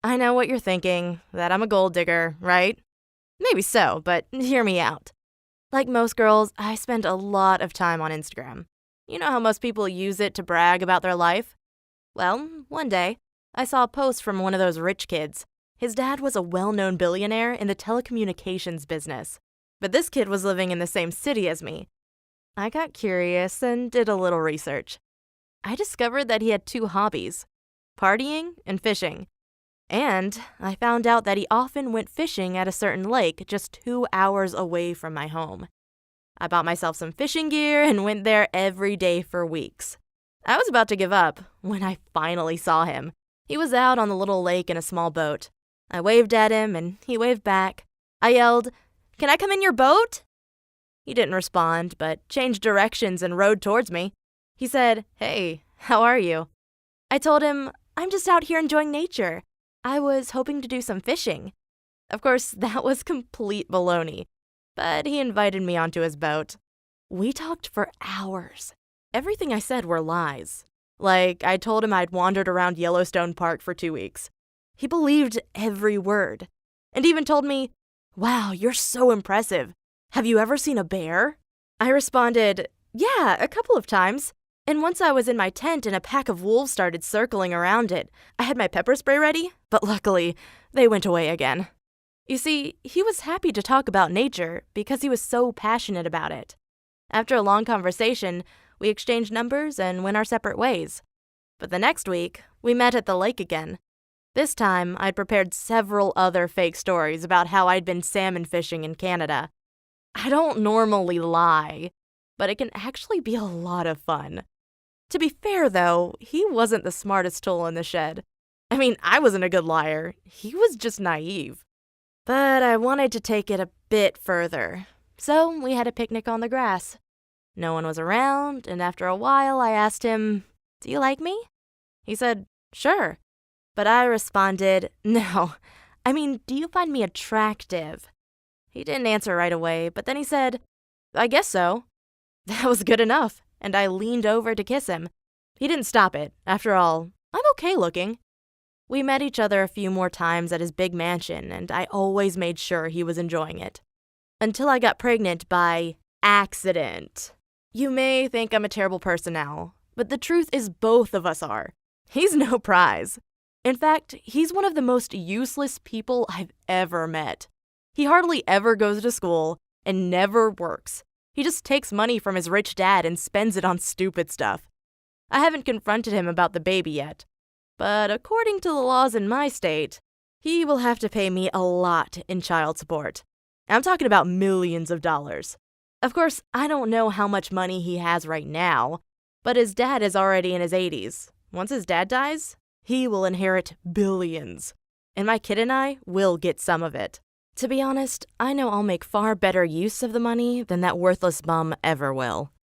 I know what you're thinking, that I'm a gold digger, right? Maybe so, but hear me out. Like most girls, I spend a lot of time on Instagram. You know how most people use it to brag about their life? Well, one day, I saw a post from one of those rich kids. His dad was a well-known billionaire in the telecommunications business. But this kid was living in the same city as me. I got curious and did a little research. I discovered that he had two hobbies: partying and fishing. And I found out that he often went fishing at a certain lake just 2 hours away from my home. I bought myself some fishing gear and went there every day for weeks. I was about to give up when I finally saw him. He was out on the little lake in a small boat. I waved at him and he waved back. I yelled, "Can I come in your boat?" He didn't respond, but changed directions and rowed towards me. He said, "Hey, how are you?" I told him, "I'm just out here enjoying nature. I was hoping to do some fishing." Of course, that was complete baloney, but he invited me onto his boat. We talked for hours. Everything I said were lies. Like, I told him I'd wandered around Yellowstone Park for 2 weeks. He believed every word, and even told me, "Wow, you're so impressive. Have you ever seen a bear?" I responded, "Yeah, a couple of times. And once I was in my tent and a pack of wolves started circling around it. I had my pepper spray ready, but luckily, they went away again." You see, he was happy to talk about nature because he was so passionate about it. After a long conversation, we exchanged numbers and went our separate ways. But the next week, we met at the lake again. This time, I'd prepared several other fake stories about how I'd been salmon fishing in Canada. I don't normally lie, but it can actually be a lot of fun. To be fair, though, he wasn't the smartest tool in the shed. I mean, I wasn't a good liar. He was just naive. But I wanted to take it a bit further, so we had a picnic on the grass. No one was around, and after a while I asked him, "Do you like me?" He said, "Sure." But I responded, "No. I mean, do you find me attractive?" He didn't answer right away, but then he said, "I guess so." That was good enough, and I leaned over to kiss him. He didn't stop it. After all, I'm okay looking. We met each other a few more times at his big mansion, and I always made sure he was enjoying it. Until I got pregnant by accident. You may think I'm a terrible person now, but the truth is both of us are. He's no prize. In fact, he's one of the most useless people I've ever met. He hardly ever goes to school and never works. He just takes money from his rich dad and spends it on stupid stuff. I haven't confronted him about the baby yet, but according to the laws in my state, he will have to pay me a lot in child support. I'm talking about millions of dollars. Of course, I don't know how much money he has right now, but his dad is already in his 80s. Once his dad dies, he will inherit billions, and my kid and I will get some of it. To be honest, I know I'll make far better use of the money than that worthless bum ever will.